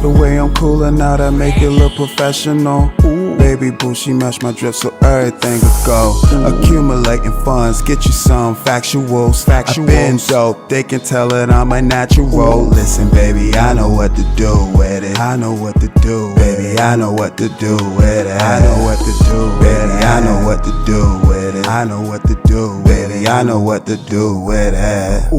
The way I'm coolin' out, I make it look professional. Baby boo, she match my drip so everything could go. Accumulating funds, get you some factuals. I've been dope, they can tell that I'm a natural. Listen baby, I know what to do with it. I know what to do, baby, I know what to do with it. I know what to do, baby, I know what to do with it. I know what to do, baby, I know what to do with it.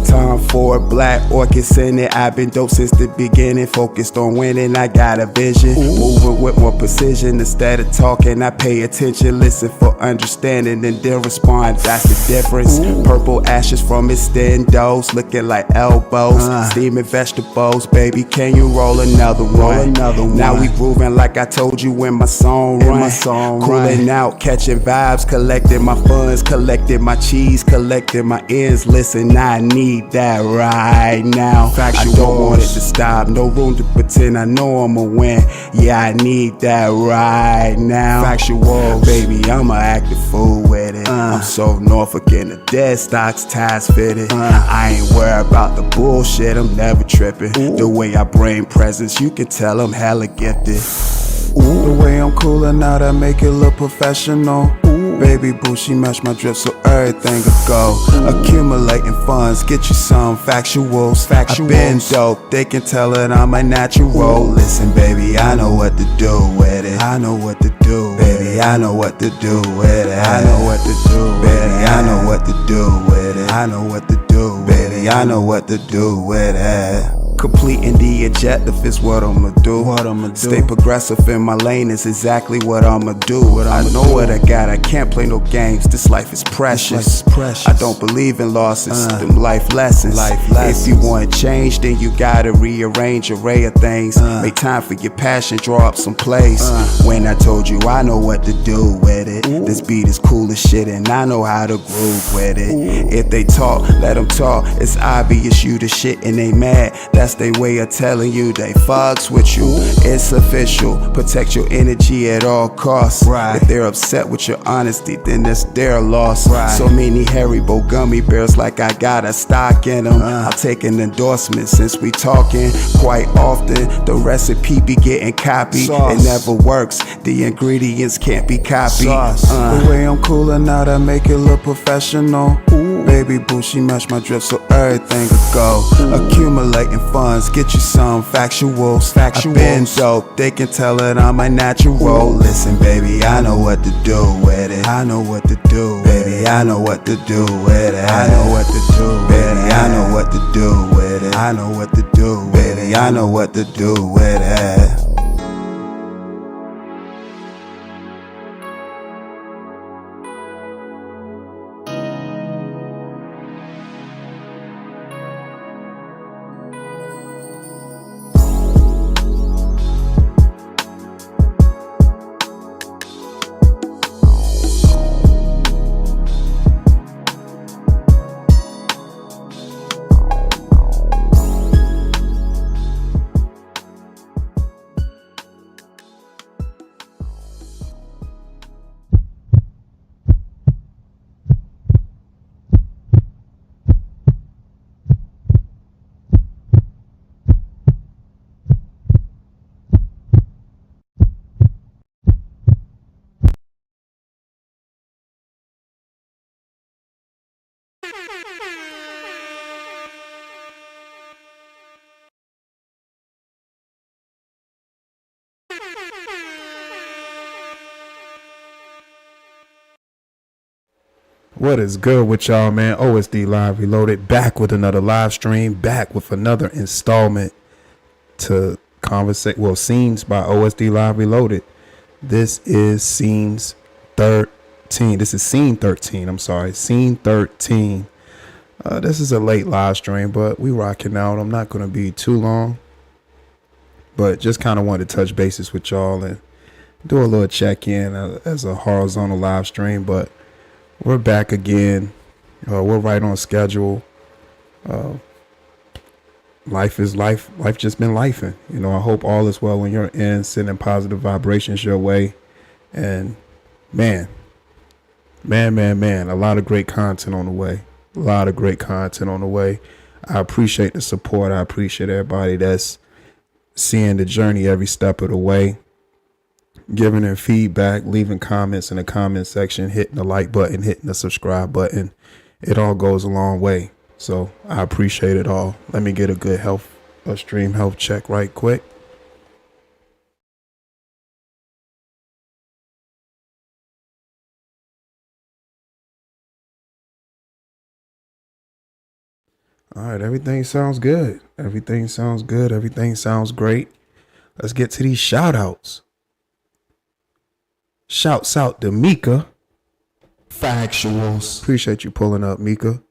Time for black orchids in it. I've been dope since the beginning, focused on winning. I got a vision, moving with more precision. Instead of talking, I pay attention, listen for understanding, and then respond. That's the difference. Purple ashes from extendos, looking like elbows. Steaming vegetables, baby, can you roll another one? Now we grooving like I told you in my song run. Cooling out, catching vibes, collecting my funds, collecting my cheese, collecting my ends. Listen, I need that right now. I don't want it to stop, no room to pretend I know I'ma win. Yeah, I need that right now. Factual, baby, I'ma act a fool with it. I'm so Norfolk in the dead stocks, ties fitted. I ain't worried about the bullshit, I'm never tripping. The way I bring presence, you can tell I'm hella gifted. The way I'm coolin' out, I make it look professional. Baby boo, she match my drip so everything could go. Accumulating funds, get you some factuals. I've been dope, they can tell that I'm a natural. Listen baby, I know what to do with it. I know what to do, baby, I know what to do with it. I know what to do, baby, I know what to do with it. I know what to do, baby, I know what to do with it. Completing the objective is what I'ma do. Stay progressive in my lane is exactly what I'ma do. I know what I got, I can't play no games. This life is precious. I don't believe in losses, them life lessons. If you want change, then you gotta rearrange array of things. Make time for your passion, draw up some plays. When I told you I know what to do with it. This beat is cool as shit and I know how to groove with it. If they talk, let them talk. It's obvious you the shit and they mad. That's their way of telling you they fucks with you. It's official, protect your energy at all costs. If they're upset with your honesty, then that's their loss. So many Haribo gummy bears like I got a stock in them. I'll take an endorsement since we talking quite often. The recipe be getting copied, it never works. The ingredients can't be copied. The way I'm coolin' out, I make it look professional. Baby boo, she match my drip so everything could go. Accumulating funds, get you some factuals. I've been dope, they can tell that I'm a natural. Listen baby, I know what to do with it. I know what to do, baby, I know what to do with it. I know what to do, baby, I know what to do with it. I know what to do, baby, I know what to do with it. What is good with y'all, man? OSD Live Reloaded, back with another live stream, back with another installment to Scenes by OSD Live Reloaded. This is Scenes 13. This is Scene 13. I'm sorry, Scene 13. This is a late live stream, but we rocking out. I'm not going to be too long, but just kind of wanted to touch bases with y'all and do a little check-in as a horizontal live stream, but we're back again. We're right on schedule. Life is life. Life just been lifing. You know, I hope all is well on your end, sending positive vibrations your way. And man, a lot of great content on the way. I appreciate the support. I appreciate everybody that's seeing the journey every step of the way, giving them feedback, leaving comments in the comment section, hitting the like button, hitting the subscribe button. It all goes a long way. So I appreciate it all. Let me get a stream health check right quick. All right, everything sounds good. Everything sounds good. Everything sounds great. Let's get to these shout outs. Shouts out to Mika. Factuals. Appreciate you pulling up, Mika.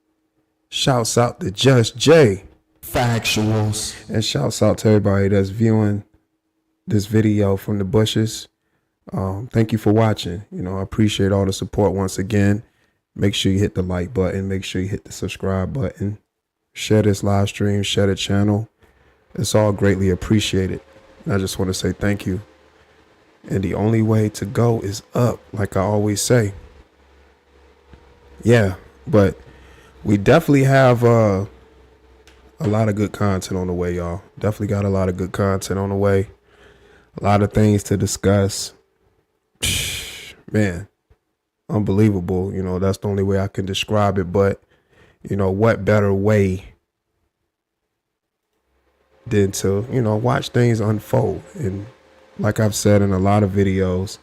Shouts out to Just Jay. Factuals. And shouts out to everybody that's viewing this video from the bushes. Thank you for watching. I appreciate all the support once again. Make sure you hit the like button. Make sure you hit the subscribe button. Share this live stream. Share the channel. It's all greatly appreciated. And I just want to say thank you. And the only way to go is up, like I always say. Yeah, but we definitely have a lot of good content on the way, y'all. Definitely got a lot of good content on the way. A lot of things to discuss. Man, unbelievable. That's the only way I can describe it. But, what better way than to, watch things unfold. And like I've said in a lot of videos,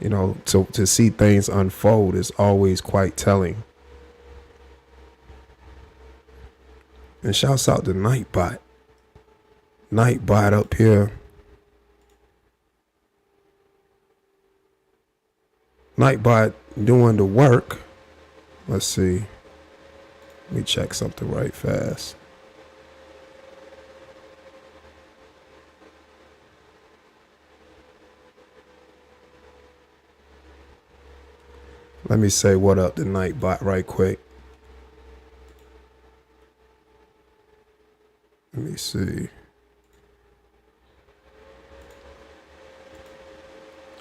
to see things unfold is always quite telling. And shouts out to Nightbot. Nightbot up here. Nightbot doing the work. Let's see. Let me check something right fast. Let me say what up to Nightbot right quick. Let me see.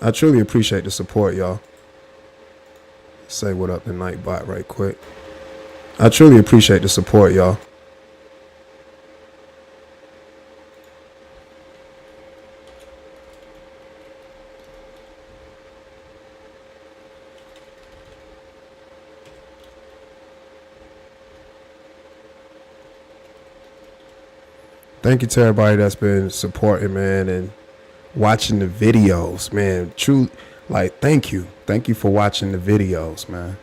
I truly appreciate the support, y'all. Say what up to Nightbot right quick. I truly appreciate the support, y'all. Thank you to everybody that's been supporting, man, and watching the videos, man. Thank you. Thank you for watching the videos, man.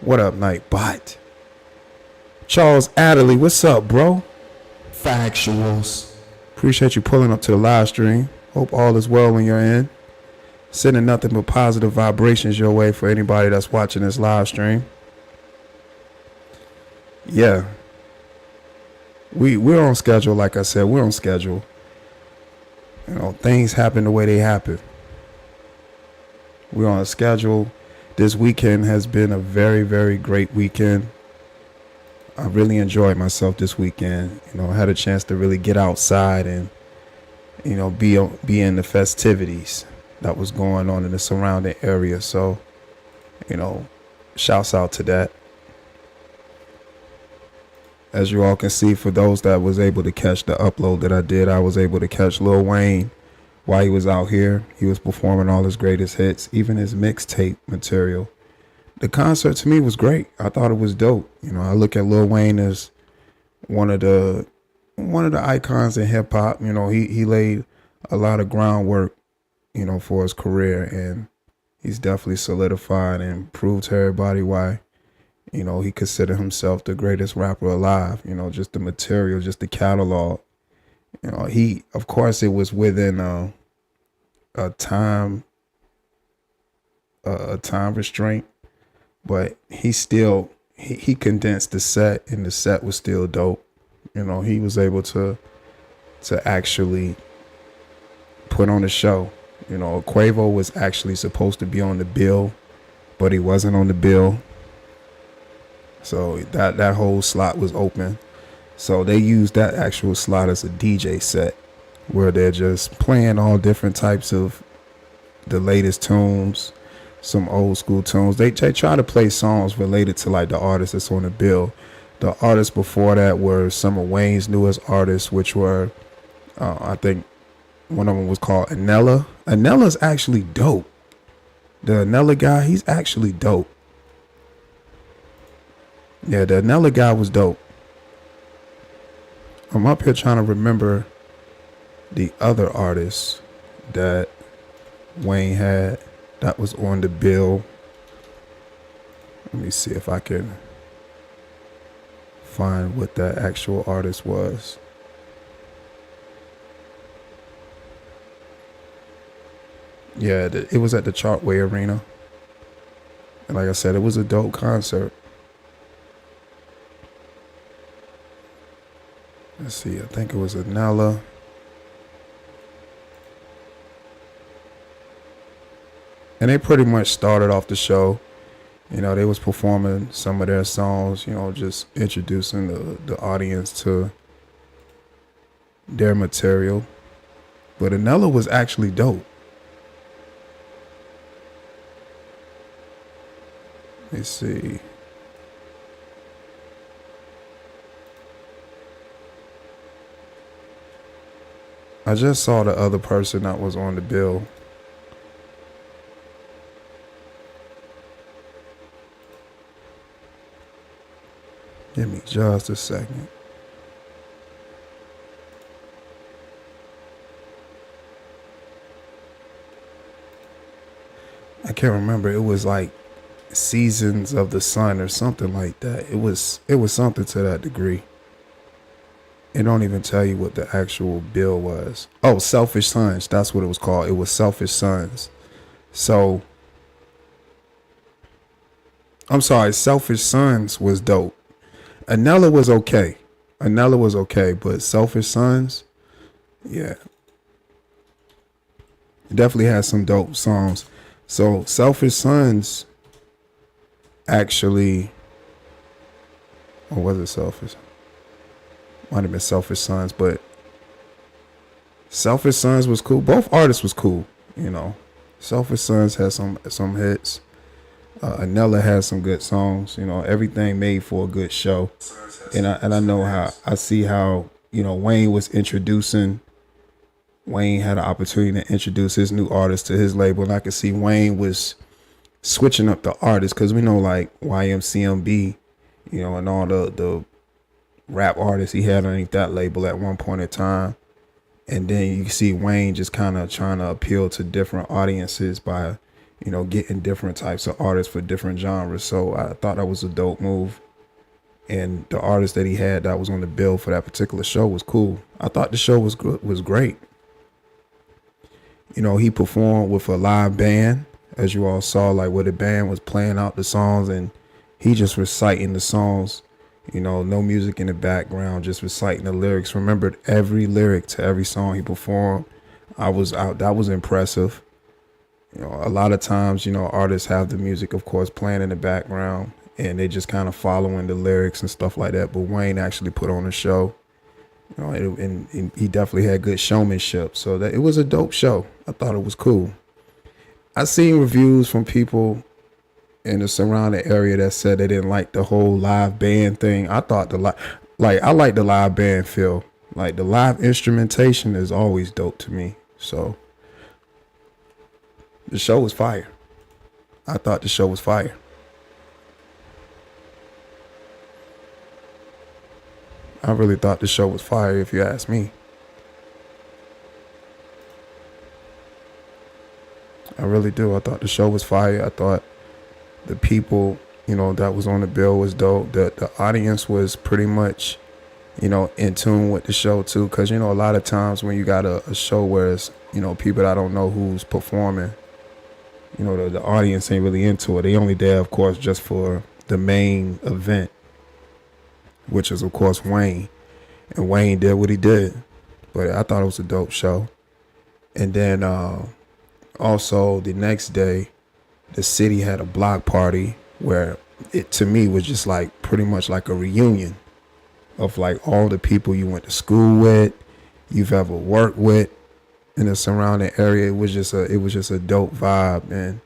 What up, Nightbot? Charles Adderley, what's up, bro? Factuals. Appreciate you pulling up to the live stream. Hope all is well on your end. Sending nothing but positive vibrations your way for anybody that's watching this live stream. Yeah. We're on schedule, like I said. We're on schedule. Things happen the way they happen. We're on a schedule. This weekend has been a very, very great weekend. I really enjoyed myself this weekend. I had a chance to really get outside and, be in the festivities that was going on in the surrounding area. So, shouts out to that. As you all can see, for those that was able to catch the upload that I did, I was able to catch Lil Wayne while he was out here. He was performing all his greatest hits, even his mixtape material. The concert to me was great. I thought it was dope. I look at Lil Wayne as one of the icons in hip hop. He laid a lot of groundwork, for his career, and he's definitely solidified and proved to everybody why, he considered himself the greatest rapper alive. Just the material, just the catalog. Of course, it was within a time restraint, but he condensed the set, and the set was still dope. He was able to actually put on a show. Quavo was actually supposed to be on the bill, but he wasn't on the bill. So that whole slot was open. So they used that actual slot as a DJ set where they're just playing all different types of the latest tunes, some old school tunes. They try to play songs related to like the artist that's on the bill. The artists before that were some of Wayne's newest artists, which were I think one of them was called Anella. Anella's actually dope. The Anella guy, he's actually dope. Yeah, the Anella guy was dope. I'm up here trying to remember the other artists that Wayne had that was on the bill. Let me see if I can find what that actual artist was. Yeah, it was at the Chartway Arena. And like I said, it was a dope concert. Let's see, I think it was Anella. And they pretty much started off the show. You know, they was performing some of their songs, you know, just introducing the audience to their material. But Anella was actually dope. Let's see. I just saw the other person that was on the bill. Give me just a second. I can't remember. It was like Seasons of the Sun or something like that. It was something to that degree. It don't even tell you what the actual bill was. Oh, Selfish Sons. That's what it was called. It was Selfish Sons. So, I'm sorry. Selfish Sons was dope. Anella was okay. But Selfish Sons, yeah. Definitely had some dope songs. So, Selfish Sons actually, or was it Selfish? Might have been Selfish Sons, but Selfish Sons was cool. Both artists was cool, you know. Selfish Sons had some hits. Anella had some good songs. You know, everything made for a good show. And I know how I see how, you know, Wayne was introducing. Wayne had an opportunity to introduce his new artist to his label, and I could see Wayne was switching up the artists because we know like YMCMB, you know, and all the rap artists he had underneath that label at one point in time. And then you see Wayne just kind of trying to appeal to different audiences by, you know, getting different types of artists for different genres. So I thought that was a dope move. And the artist that he had that was on the bill for that particular show was cool. I thought the show was great. You know, he performed with a live band, as you all saw, like where the band was playing out the songs and he just reciting the songs. You know, no music in the background, just reciting the lyrics. Remembered every lyric to every song he performed. That was impressive. You know, a lot of times, you know, artists have the music, of course, playing in the background and they just kind of following the lyrics and stuff like that. But Wayne actually put on a show, you know, and he definitely had good showmanship. So that it was a dope show. I thought it was cool. I seen reviews from people in the surrounding area that said they didn't like the whole live band thing. I thought I like the live band feel. Like the live instrumentation is always dope to me. So the show was fire. I thought the show was fire. I really thought the show was fire, if you ask me. I really do. I thought the show was fire. I thought the people, you know, that was on the bill was dope. The audience was pretty much, you know, in tune with the show too. Cause, you know, a lot of times when you got a show where it's, you know, people that don't know who's performing, you know, the audience ain't really into it. They only there, of course, just for the main event, which is, of course, Wayne. And Wayne did what he did. But I thought it was a dope show. And then also the next day, the city had a block party where it, to me, was just like pretty much like a reunion of like all the people you went to school with, you've ever worked with in the surrounding area. It was just a dope vibe, and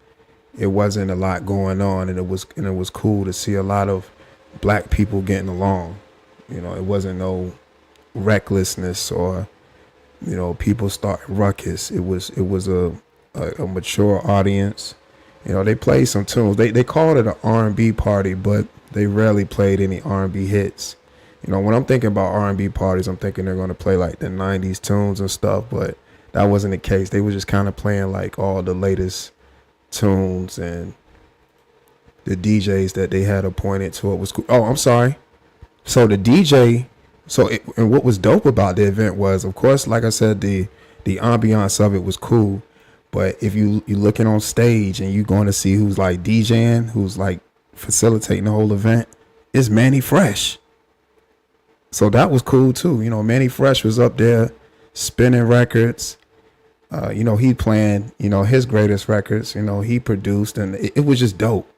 it wasn't a lot going on, and it was cool to see a lot of black people getting along. You know, it wasn't no recklessness or, You know, people started ruckus. It was a mature audience. You know, they played some tunes. They called it an R&B party, but they rarely played any R&B hits. You know, when I'm thinking about R&B parties, I'm thinking they're going to play like the 90s tunes and stuff, but that wasn't the case. They were just kind of playing like all the latest tunes, and the DJs that they had appointed to it was cool. Oh, I'm sorry. So the DJ, and what was dope about the event was, of course, like I said, the ambiance of it was cool. But if you're looking on stage and you're going to see who's like DJing, who's like facilitating the whole event, it's Manny Fresh. So that was cool too. You know, Manny Fresh was up there spinning records. You know, he playing, you know, his greatest records, you know, he produced, and it was just dope.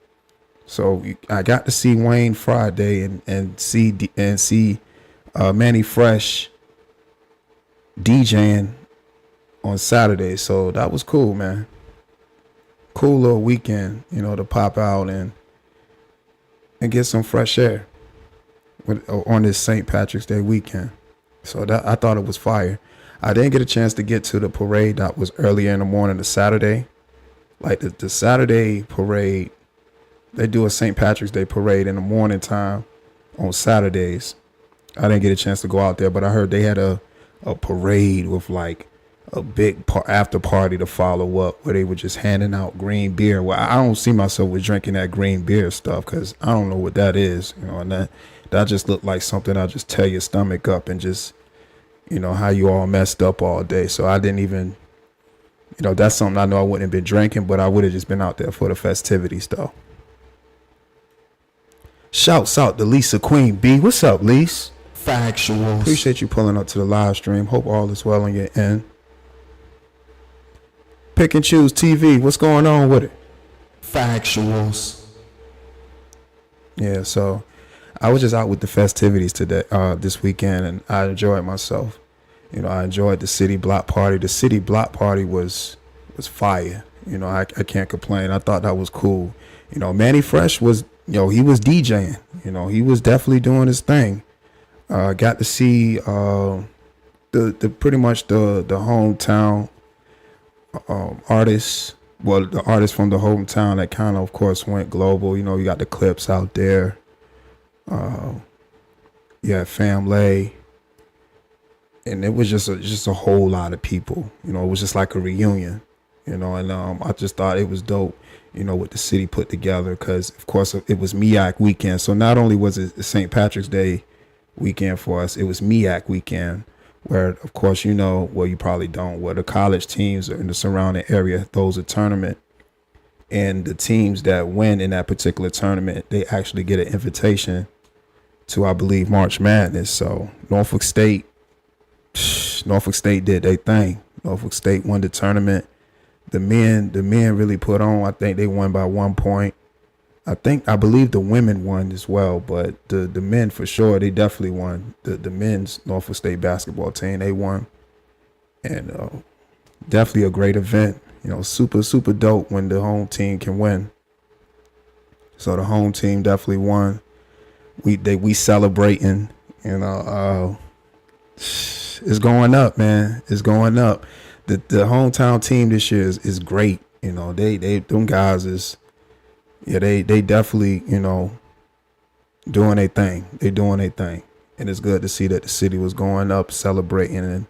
So I got to see Wayne Friday and see Manny Fresh DJing on Saturday. So that was cool, man. Cool little weekend, you know, to pop out and get some fresh air on this St. Patrick's Day weekend. So that, I thought it was fire. I didn't get a chance to get to the parade that was earlier in the morning, the Saturday. Like the Saturday parade, they do a St. Patrick's Day parade in the morning time on Saturdays. I didn't get a chance to go out there, but I heard they had a parade with like a big after party to follow up, where they were just handing out green beer. Well, I don't see myself with drinking that green beer stuff, because I don't know what that is, you know, and that just looked like something that'll just tear your stomach up and just, you know, how you all messed up all day. So I didn't even, you know, that's something I know I wouldn't have been drinking, but I would have just been out there for the festivities though. Shouts out to Lisa Queen B. What's up, Lise? Factuals. Appreciate you pulling up to the live stream. Hope all is well on your end. Pick and Choose TV. What's going on with it? Factuals. Yeah, so I was just out with the festivities today, this weekend, and I enjoyed myself. You know, I enjoyed the city block party. The city block party was fire. You know, I can't complain. I thought that was cool. You know, Manny Fresh was, you know, he was DJing. You know, he was definitely doing his thing. Got to see the pretty much the hometown artists. Well, the artists from the hometown that kind of course, went global. You know, you got the Clips out there. Yeah, Family. And it was just a whole lot of people. You know, it was just like a reunion. You know, and I just thought it was dope, you know, what the city put together, because, of course, it was MEAC weekend. So not only was it St. Patrick's Day weekend for us, it was MEAC weekend, where, of course, you know, well, you probably don't, where the college teams in the surrounding area throws a tournament, and the teams that win in that particular tournament, they actually get an invitation to, I believe, March Madness. So Norfolk State did their thing. Norfolk State won the tournament. The men really put on. I think they won by 1 point. I believe the women won as well, but the men for sure, they definitely won. The men's Norfolk State basketball team, they won. And definitely a great event. You know, super, super dope when the home team can win. So the home team definitely won. We celebrating, you know, it's going up, man. It's going up. The hometown team this year is great. You know, them guys is, yeah, they definitely, you know, doing their thing. They doing their thing. And it's good to see that the city was going up, celebrating, and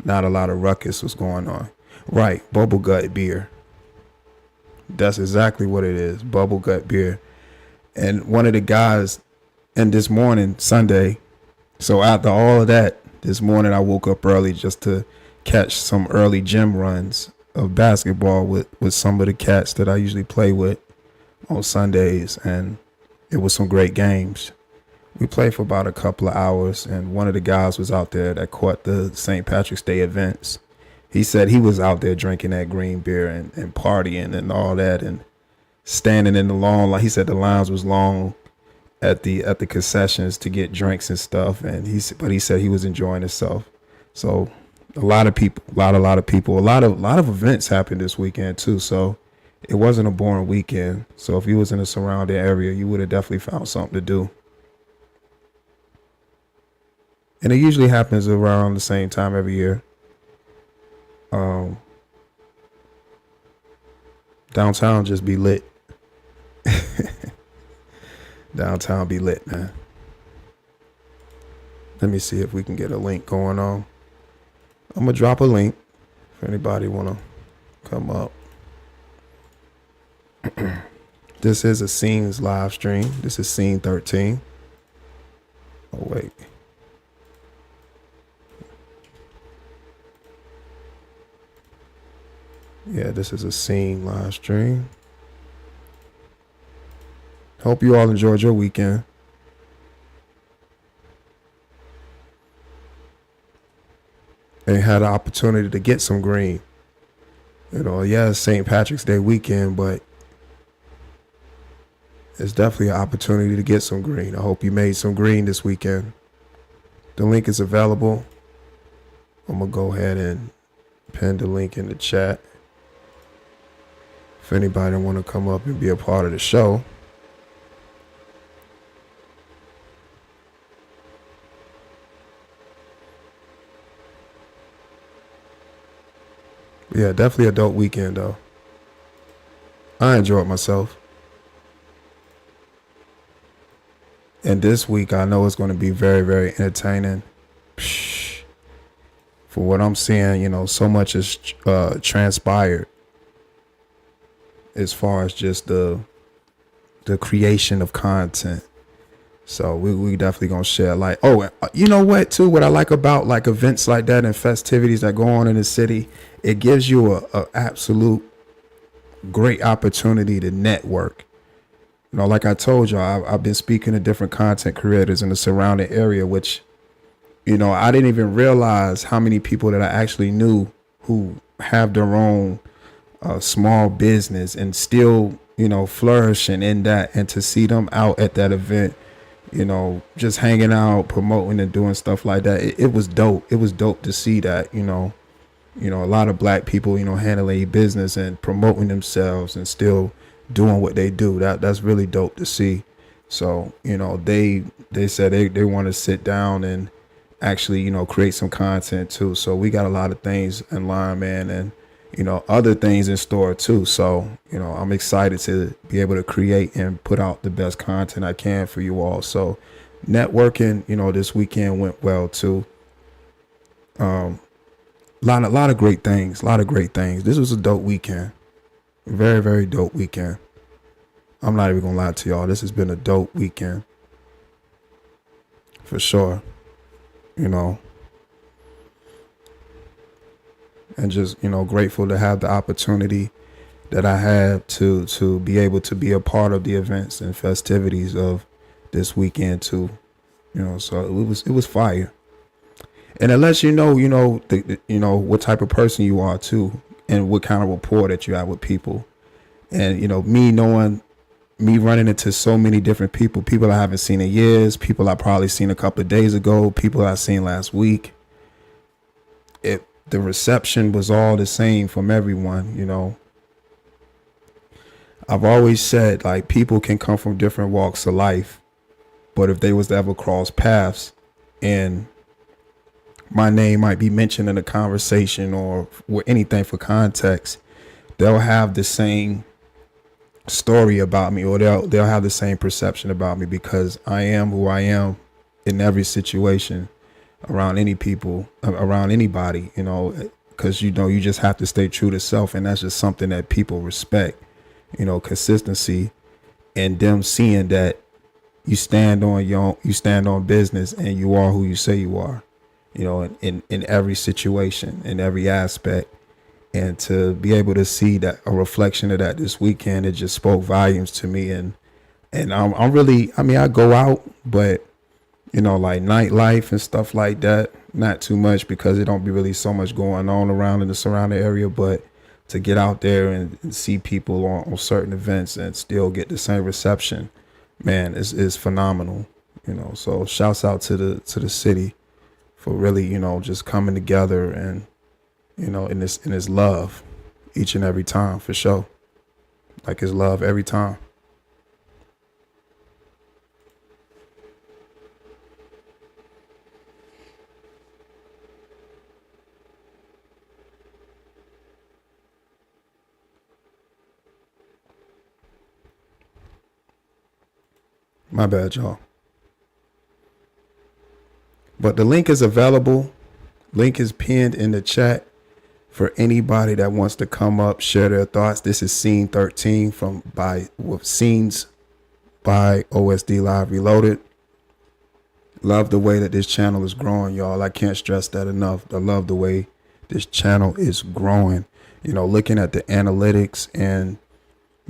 not a lot of ruckus was going on. Right, bubble gut beer. That's exactly what it is, bubble gut beer. And one of the guys, and this morning, Sunday, so after all of that, this morning I woke up early just to catch some early gym runs of basketball with some of the cats that I usually play with on Sundays, and it was some great games. We played for about a couple of hours, and one of the guys was out there that caught the St. Patrick's Day events. He said he was out there drinking that green beer and partying and all that, and standing in the long line. He said the lines was long at the concessions to get drinks and stuff, and he said he was enjoying himself. So a lot of people, a lot of events happened this weekend too. So it wasn't a boring weekend. So if you was in the surrounding area, you would have definitely found something to do. And it usually happens around the same time every year. Downtown just be lit. Downtown be lit, man. Let me see if we can get a link going on. I'm gonna drop a link if anybody wanna come up. This is a Scenes live stream. This is Scene 13. Oh wait. Yeah, this is a Scene live stream. Hope you all enjoyed your weekend. And had an opportunity to get some green. You know, yeah, it's St. Patrick's Day weekend, but it's definitely an opportunity to get some green. I hope you made some green this weekend. The link is available. I'm going to go ahead and pin the link in the chat. If anybody want to come up and be a part of the show. Yeah, definitely a dope weekend, though. I enjoyed myself. And this week, I know it's going to be very, very entertaining. Psh, for what I'm seeing, you know, so much has transpired as far as just the creation of content. So we definitely going to share light. Oh, you know what, too? What I like about like events like that and festivities that go on in the city, it gives you a absolute great opportunity to network. You know, like I told y'all, I've been speaking to different content creators in the surrounding area, which, you know, I didn't even realize how many people that I actually knew who have their own small business and still, you know, flourishing in that. And to see them out at that event, you know, just hanging out, promoting and doing stuff like that. It was dope. It was dope to see that, you know, a lot of black people, you know, handling business and promoting themselves and still doing what they do. That's really dope to see. So, you know, they said they want to sit down and actually, you know, create some content too. So we got a lot of things in line, man, and, you know, other things in store too. So, you know, I'm excited to be able to create and put out the best content I can for you all. So networking, you know, this weekend went well too. A lot of great things. This was a dope weekend. Very, very dope weekend. I'm not even gonna lie to y'all. This has been a dope weekend. For sure. You know. And just, you know, grateful to have the opportunity that I had to be able to be a part of the events and festivities of this weekend too. You know, so it was fire. And it lets you know, you know what type of person you are too, and what kind of rapport that you have with people. And, you know, me running into so many different people I haven't seen in years, people I probably seen a couple of days ago, people I seen last week. The reception was all the same from everyone, you know. I've always said, like, people can come from different walks of life, but if they was to ever cross paths and my name might be mentioned in a conversation or anything for context, they'll have the same story about me, or they'll have the same perception about me, because I am who I am in every situation, around any people, around anybody, you know, because, you know, you just have to stay true to self. And that's just something that people respect, you know, consistency, and them seeing that you stand on business and you are who you say you are, you know, in every situation, in every aspect. And to be able to see that, a reflection of that this weekend, it just spoke volumes to me. And I'm really, I mean, I go out, but, you know, like nightlife and stuff like that, not too much, because it don't be really so much going on around in the surrounding area. But to get out there and see people on certain events and still get the same reception, man, is phenomenal. You know, so shouts out to the city for really, you know, just coming together and, you know, in this love each and every time, for sure. Like, it's love every time. My bad, y'all. But the link is available. Link is pinned in the chat for anybody that wants to come up, share their thoughts. This is Scene 13 with Scenes by OSD Live Reloaded. Love the way that this channel is growing, y'all. I can't stress that enough. I love the way this channel is growing. You know, looking at the analytics and,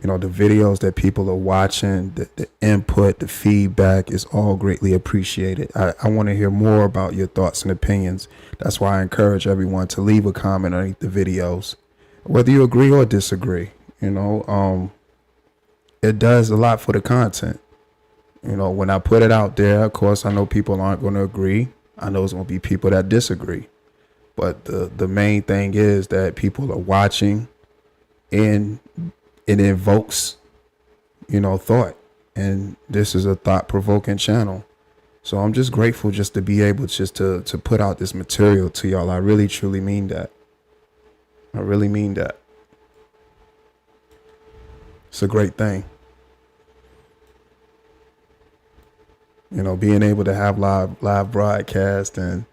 you know, the videos that people are watching, the input, the feedback is all greatly appreciated. I want to hear more about your thoughts and opinions. That's why I encourage everyone to leave a comment underneath the videos, whether you agree or disagree. You know, it does a lot for the content. You know, when I put it out there, of course, I know people aren't going to agree. I know there's going to be people that disagree. But the main thing is that people are watching and it invokes, you know, thought. And this is a thought-provoking channel. So I'm just grateful just to be able just to put out this material to y'all. I really, truly mean that. I really mean that. It's a great thing. You know, being able to have live broadcast and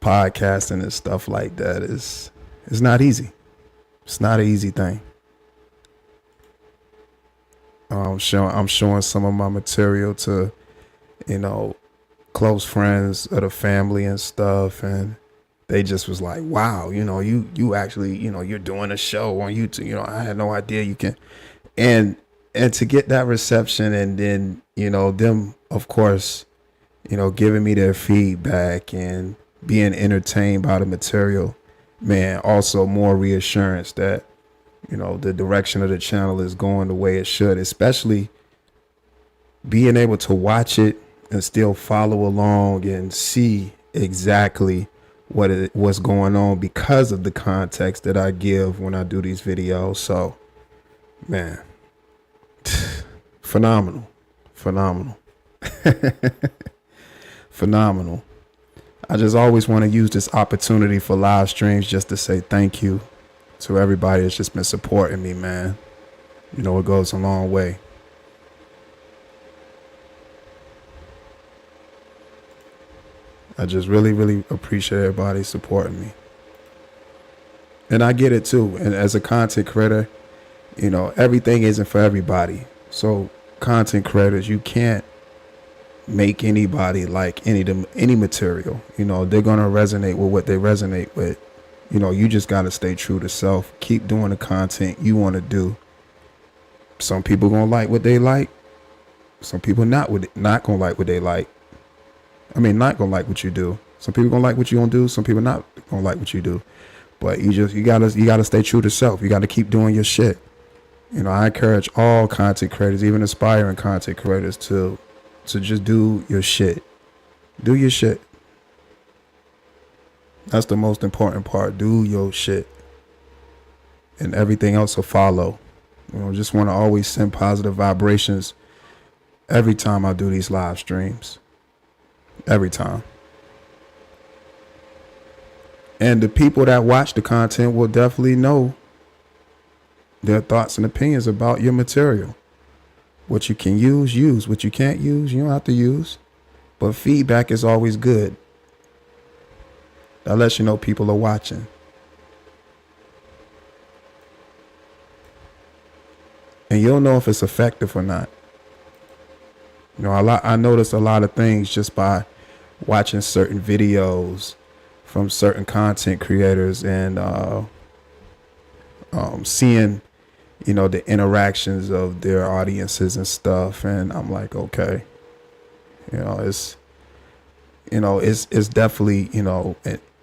podcasting and stuff like that is not easy. It's not an easy thing. I'm showing some of my material to, you know, close friends of the family and stuff, and they just was like, wow, you know, you actually, you know, you're doing a show on YouTube. You know, I had no idea you can. And to get that reception, and then, you know, them, of course, you know, giving me their feedback and being entertained by the material, man, also more reassurance that, you know, the direction of the channel is going the way it should, especially being able to watch it and still follow along and see exactly what's going on because of the context that I give when I do these videos. So, man, phenomenal. Phenomenal. I just always want to use this opportunity for live streams just to say thank you to everybody that's just been supporting me, man. You know, it goes a long way. I just really, really appreciate everybody supporting me. And I get it too. And as a content creator, you know, everything isn't for everybody. So content creators, you can't make anybody like any material. You know, they're going to resonate with what they resonate with. You know, you just got to stay true to self. Keep doing the content you want to do. Some people going to like what they like. Some people not going to like what they like. I mean, not going to like what you do. Some people going to like what you going to do. Some people not going to like what you do. But you got to stay true to self. You got to keep doing your shit. You know, I encourage all content creators, even aspiring content creators, to just do your shit. Do your shit. That's the most important part. Do your shit. And everything else will follow. You know, just want to always send positive vibrations every time I do these live streams. Every time. And the people that watch the content will definitely know their thoughts and opinions about your material. What you can use. What you can't use, you don't have to use. But feedback is always good. That lets you know people are watching. And you'll know if it's effective or not. You know, I notice a lot of things just by watching certain videos from certain content creators and seeing, you know, the interactions of their audiences and stuff. And I'm like, okay, it's definitely,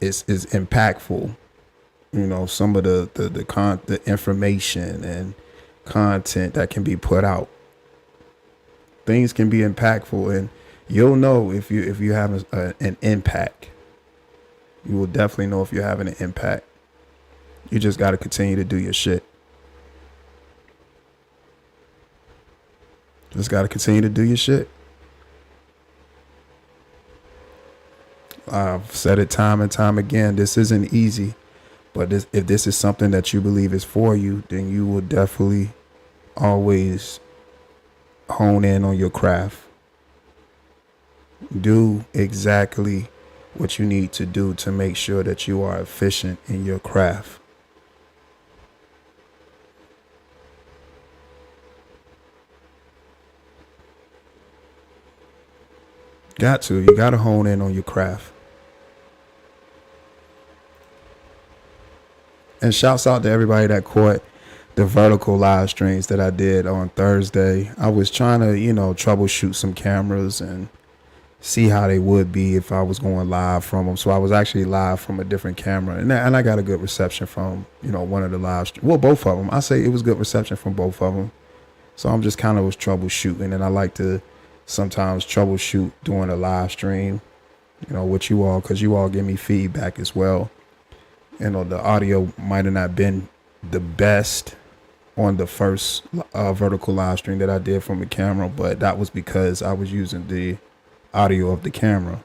it's impactful. You know, some of the information and content that can be put out. Things can be impactful, and you'll know if you have an impact. You will definitely know if you're having an impact. You just got to continue to do your shit. Just got to continue to do your shit. I've said it time and time again. This isn't easy, but if this is something that you believe is for you, then you will definitely always hone in on your craft. Do exactly what you need to do to make sure that you are efficient in your craft. You got to hone in on your craft. And shouts out to everybody that caught the vertical live streams that I did on Thursday. I was trying to, troubleshoot some cameras and see how they would be if I was going live from them. So I was actually live from a different camera, and I got a good reception from, one of the live streams. Well, both of them. I say it was good reception from both of them. So I'm just kind of was troubleshooting, and I like to sometimes troubleshoot doing a live stream, with you all, because you all give me feedback as well. The audio might have not been the best on the first vertical live stream that I did from the camera, but that was because I was using the audio of the camera.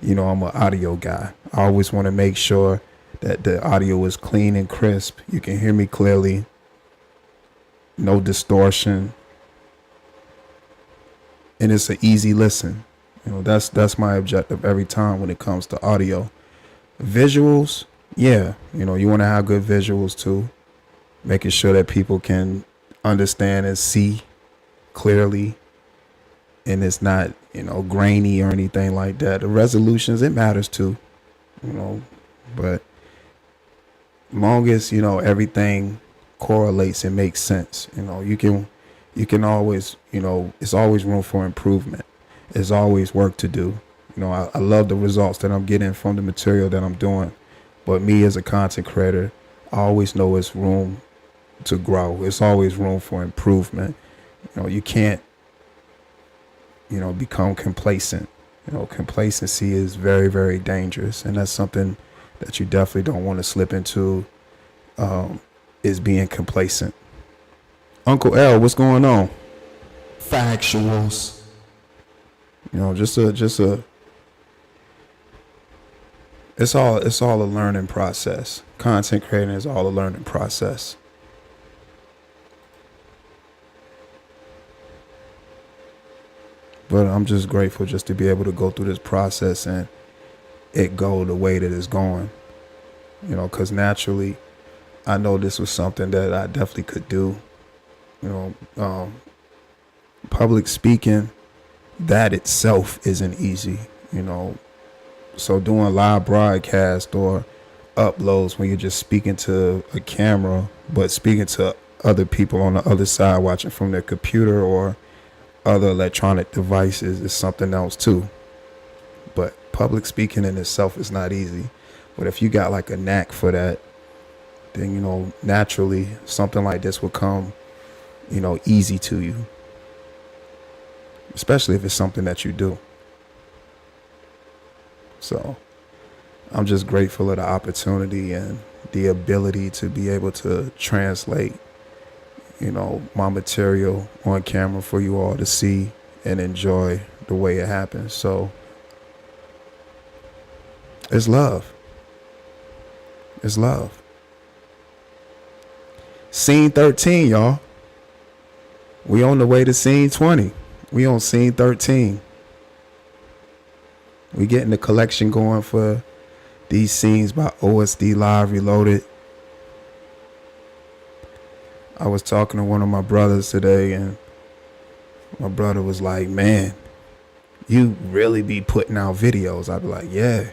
I'm an audio guy. I always want to make sure that the audio is clean and crisp. You can hear me clearly. No distortion. And it's an easy listen. That's my objective every time when it comes to audio. Visuals, yeah, you want to have good visuals too. Making sure that people can understand and see clearly, and it's not, grainy or anything like that. The resolutions, it matters too, but long as, everything correlates and makes sense, you can always, it's always room for improvement. There's always work to do. I love the results that I'm getting from the material that I'm doing, but me as a content creator, I always know it's room to grow. It's always room for improvement. You can't, become complacent. Complacency is very, very dangerous, and that's something that you definitely don't want to slip into, is being complacent. Uncle L, what's going on? Factuals. It's all a learning process. Content creating is all a learning process. But I'm just grateful just to be able to go through this process and it go the way that it's going. Because naturally, I know this was something that I definitely could do. Public speaking, that itself isn't easy, So doing live broadcast or uploads when you're just speaking to a camera, but speaking to other people on the other side watching from their computer or other electronic devices is something else too. But public speaking in itself is not easy. But if you got like a knack for that, then, naturally something like this will come, easy to you. Especially if it's something that you do. So I'm just grateful of the opportunity and the ability to be able to translate, my material on camera for you all to see and enjoy the way it happens. So it's love. It's love. Scene 13, y'all. We on the way to scene 20. We on scene 13. We getting the collection going for these scenes by OSD Live Reloaded. I was talking to one of my brothers today, and my brother was like, man, you really be putting out videos. I'd be like, yeah.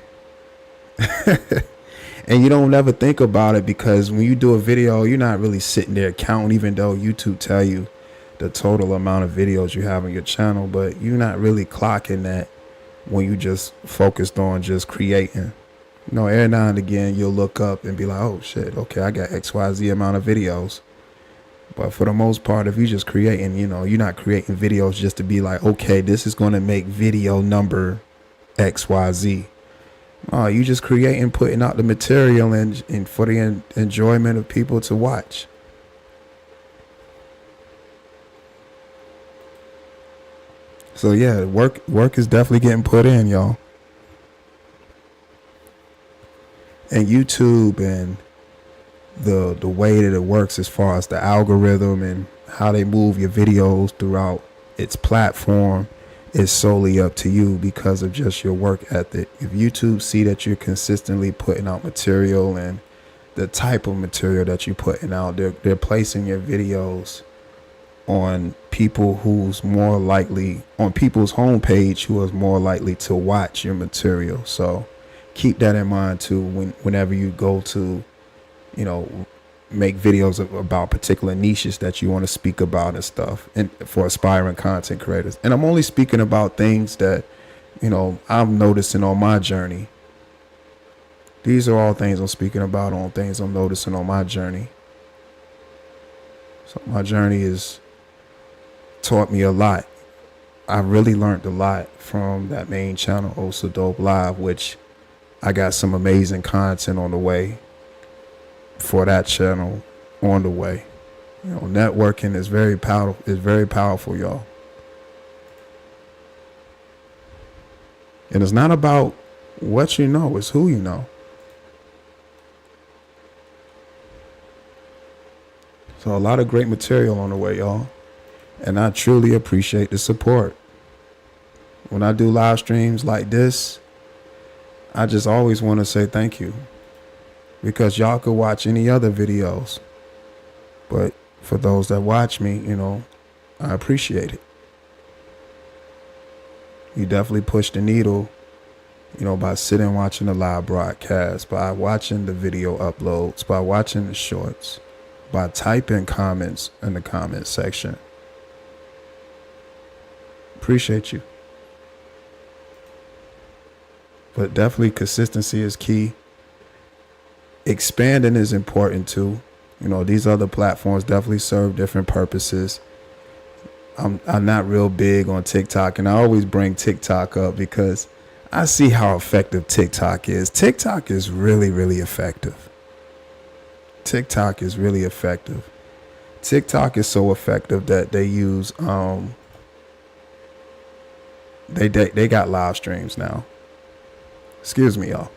And you don't never think about it, because when you do a video, you're not really sitting there counting, even though YouTube tell you the total amount of videos you have on your channel, but you're not really clocking that when you just focused on just creating. Every now and again you'll look up and be like, oh shit, okay, I got XYZ amount of videos. But for the most part, if you're just creating, you're not creating videos just to be like, okay, this is going to make video number XYZ. You just creating, putting out the material and for the enjoyment of people to watch. So yeah, work is definitely getting put in, y'all. And YouTube and the way that it works as far as the algorithm and how they move your videos throughout its platform is solely up to you because of just your work ethic. If YouTube see that you're consistently putting out material and the type of material that you're putting out, they're placing your videos on people who's more likely on people's homepage who is more likely to watch your material. So keep that in mind too whenever you go to, you know, make videos about particular niches that you want to speak about and stuff, and for aspiring content creators. And I'm only speaking about things that, you know, I'm noticing on my journey. These are all things I'm speaking about on things I'm noticing on my journey. So my journey has taught me a lot. I really learned a lot from that main channel, Also Dope Live, which I got some amazing content on the way for that channel on the way. You know, networking is very powerful, y'all. And it's not about what you know, it's who you know. So a lot of great material on the way, y'all. And I truly appreciate the support. When I do live streams like this, I just always want to say thank you. Because y'all could watch any other videos. But for those that watch me, you know, I appreciate it. You definitely push the needle, you know, by sitting watching the live broadcast, by watching the video uploads, by watching the shorts, by typing comments in the comment section. Appreciate you. But definitely consistency is key. Expanding is important too. You know, these other platforms definitely serve different purposes. I'm not real big on TikTok, and I always bring TikTok up because I see how effective TikTok is. TikTok is really, really effective. TikTok is really effective. TikTok is so effective that they use they got live streams now. Excuse me, y'all.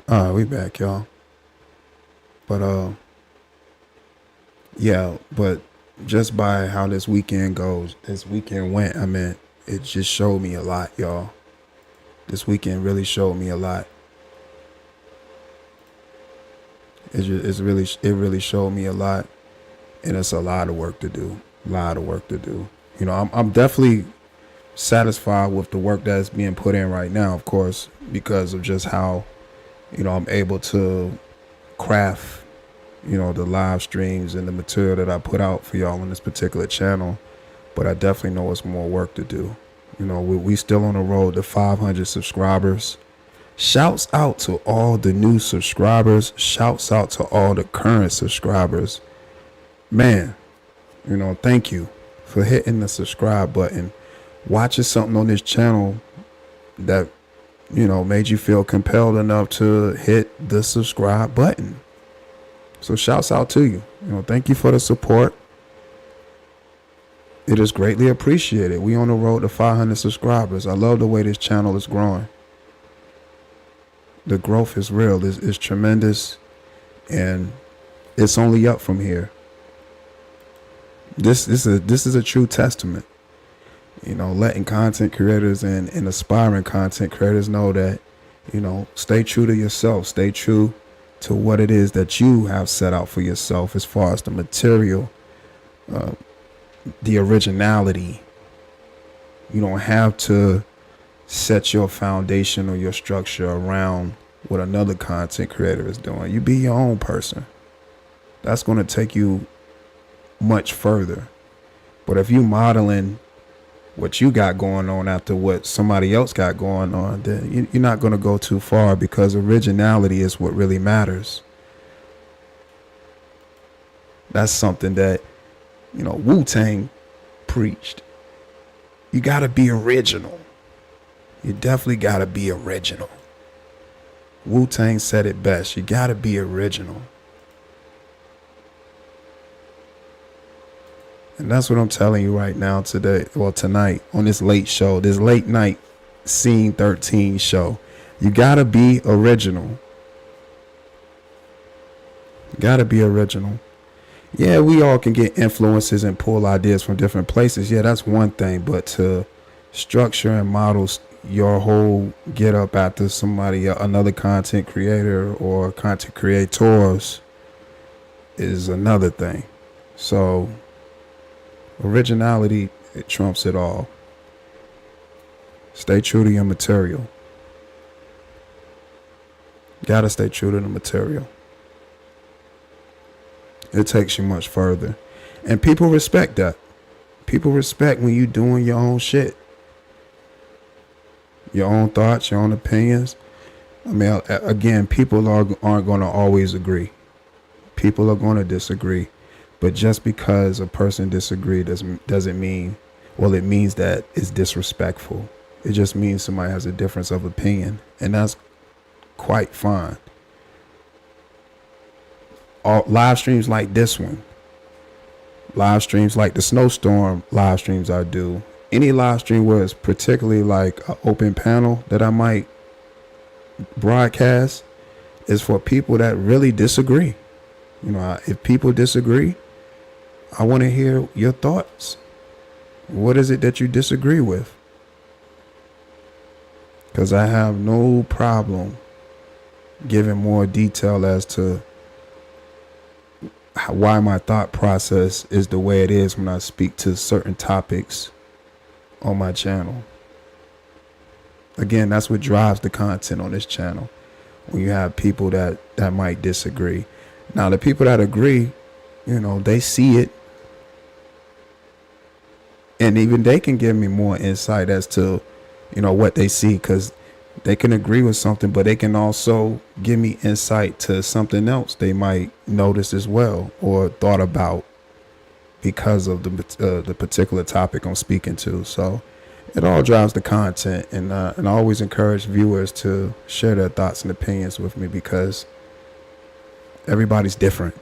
All right, we back, y'all. But yeah, but just by how this weekend went, I mean, it just showed me a lot, y'all. This weekend really showed me a lot. It really showed me a lot, and it's a lot of work to do. You know, I'm definitely satisfied with the work that's being put in right now, of course, because of just how, you know, I'm able to craft, you know, the live streams and the material that I put out for y'all on this particular channel. But I definitely know it's more work to do. You know, we still on the road to 500 subscribers. Shouts out to all the new subscribers. Shouts out to all the current subscribers. Man, you know, thank you for hitting the subscribe button, watching something on this channel that, you know, made you feel compelled enough to hit the subscribe button. So shouts out to you. Thank you for the support. It is greatly appreciated. We on the road to 500 subscribers. I love the way this channel is growing. The growth is real. It's tremendous. And it's only up from here. This is a true testament. Letting content creators and aspiring content creators know that, stay true to yourself. Stay true to what it is that you have set out for yourself as far as the material, the originality. You don't have to set your foundation or your structure around what another content creator is doing. You be your own person. That's going to take you much further. But if you modeling what you got going on after what somebody else got going on, then you're not going to go too far, because originality is what really matters. That's something that, Wu-Tang preached. You got to be original. You definitely got to be original. Wu-Tang said it best. You got to be original. And that's what I'm telling you right now today, or tonight, on this late show, this late night Scene 13 show. You got to be original. You got to be original. Yeah, we all can get influences and pull ideas from different places. Yeah, that's one thing. But to structure and model your whole get up after somebody, another content creator or content creators, is another thing. So originality, it trumps it all. Stay true to your material. Gotta stay true to the material. It takes you much further. And people respect that. People respect when you doing your own shit. Your own thoughts, your own opinions. I mean, again, people aren't going to always agree. People are going to disagree. But just because a person disagrees doesn't mean, well, it means that it's disrespectful. It just means somebody has a difference of opinion. And that's quite fine. All live streams like this one, live streams like the snowstorm live streams I do, any live stream where it's particularly like an open panel that I might broadcast, is for people that really disagree. If people disagree, I want to hear your thoughts. What is it that you disagree with? Because I have no problem giving more detail as to why my thought process is the way it is when I speak to certain topics on my channel. Again, that's what drives the content on this channel. When you have people that might disagree. Now, the people that agree, they see it. And even they can give me more insight as to, what they see, because they can agree with something, but they can also give me insight to something else they might notice as well, or thought about because of the particular topic I'm speaking to. So it all drives the content, and I always encourage viewers to share their thoughts and opinions with me, because everybody's different.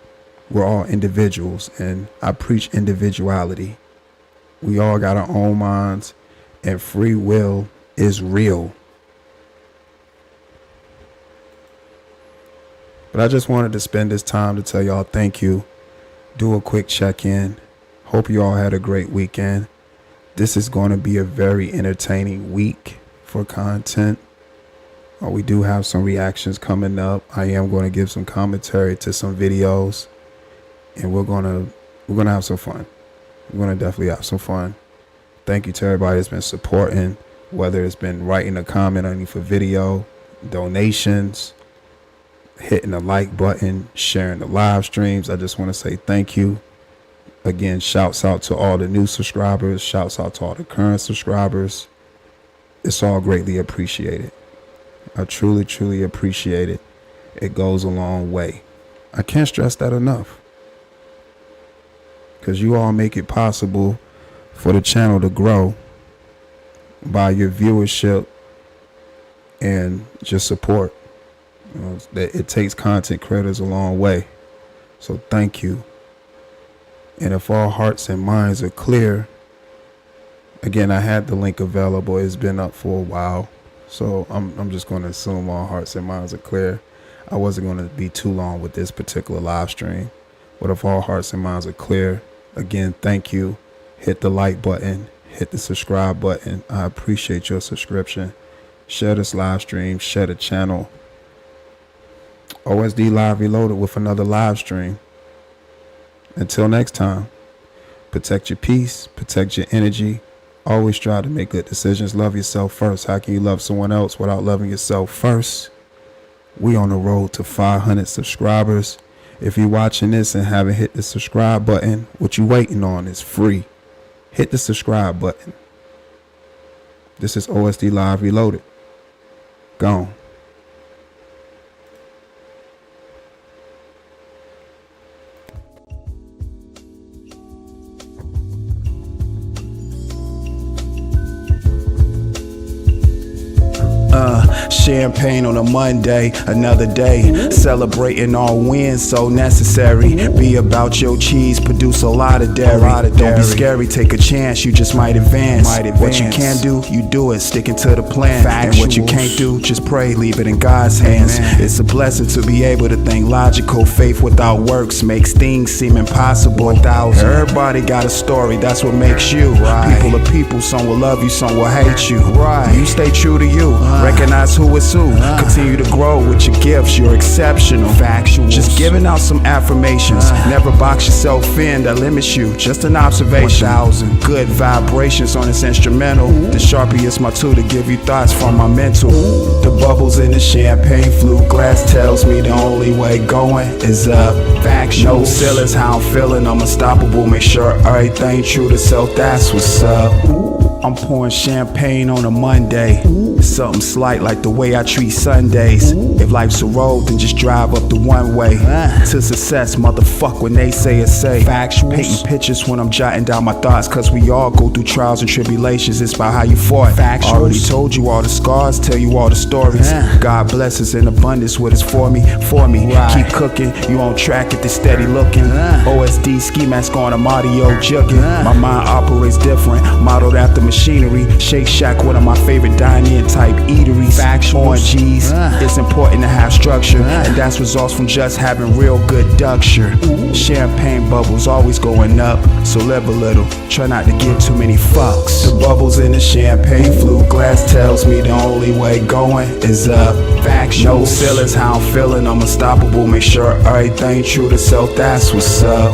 We're all individuals, and I preach individuality. We all got our own minds, and free will is real. But I just wanted to spend this time to tell y'all thank you. Do a quick check-in. Hope you all had a great weekend. This is going to be a very entertaining week for content. We do have some reactions coming up. I am going to give some commentary to some videos, and we're gonna have some fun. We're going to definitely have some fun. Thank you to everybody that's been supporting, whether it's been writing a comment underneath a video, donations, hitting the like button, sharing the live streams. I just want to say thank you. Again, shouts out to all the new subscribers. Shouts out to all the current subscribers. It's all greatly appreciated. I truly, truly appreciate it. It goes a long way. I can't stress that enough, because you all make it possible for the channel to grow by your viewership and just support. It takes content creators a long way. So thank you. And if all hearts and minds are clear, again, I had the link available. It's been up for a while. So I'm just going to assume all hearts and minds are clear. I wasn't going to be too long with this particular live stream. But if all hearts and minds are clear, again, thank you. Hit the like button. Hit the subscribe button. I appreciate your subscription. Share this live stream. Share the channel. OSD Live Reloaded with another live stream. Until next time, protect your peace, protect your energy. Always try to make good decisions. Love yourself first. How can you love someone else without loving yourself first? We on the road to 500 subscribers. If you're watching this and haven't hit the subscribe button, what you waiting on is free. Hit the subscribe button. This is OSD Live Reloaded. Gone. Champagne on a Monday, another day, celebrating all wins so necessary. Be about your cheese, produce a lot of dairy. Don't be scary, take a chance, you just might advance. What you can do, you do it, sticking to the plan. And what you can't do, just pray, leave it in God's hands. It's a blessing to be able to think logical. Faith without works makes things seem impossible. Everybody got a story, that's what makes you. People are people, some will love you, some will hate you. You stay true to you, recognize who is who. Continue to grow with your gifts, you're exceptional. Factual. Just giving out some affirmations. Never box yourself in, that limits you. Just an observation. 1,000 good vibrations on this instrumental. The Sharpie is my tool to give you thoughts from my mental. The bubbles in the champagne flute glass tells me the only way going is up. Factual. No ceilings, how I'm feeling, I'm unstoppable. Make sure everything true to self, that's what's up. I'm pouring champagne on a Monday. It's something slight like the way I treat Sundays. If life's a road, then just drive up the one way to success, motherfuck when they say it's safe. Factuals. Painting pictures when I'm jotting down my thoughts, cause we all go through trials and tribulations. It's about how you fought. Factuals. Already told you all the scars, tell you all the stories. God bless us in abundance, what is for me, for me. Keep cooking, you on track if they steady looking. OSD ski mask on, I'm audio jugging. My mind operates different, modeled after machinery. Shake Shack, one of my favorite dine-in type eateries. ORGs, it's important to have structure, and that's results from just having real good ducture. Champagne bubbles always going up, so live a little, try not to give too many fucks. The bubbles in the champagne flute glass tells me the only way going is up. No ceilings, how I'm feeling, I'm unstoppable. Make sure everything true to self, that's what's up.